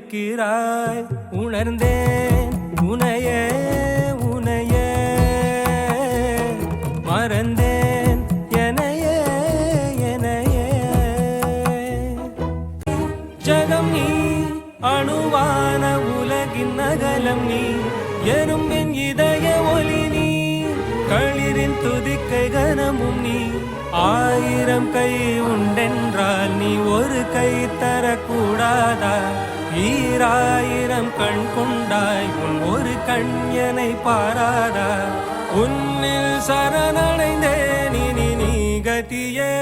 இருக்கிறாய். உணர்ந்தேன் உனையே உனையே, மறந்தேன் எனையே எனையே. ஜகம் நீ, அணுவான உலகின் நகலம் நீ, எறும்பின் இதய ஒலி நீ, களிரின் துதிக்கை கனமும் நீ. 1000 கை உண்டென்றால் நீ ஒரு கை தரக்கூடாதா? 1000 கண் கொண்டாய் உன் ஒரு கண்யனை பாராதா? உன்னில் சரணடைந்தேன் இனி நீ கதியே.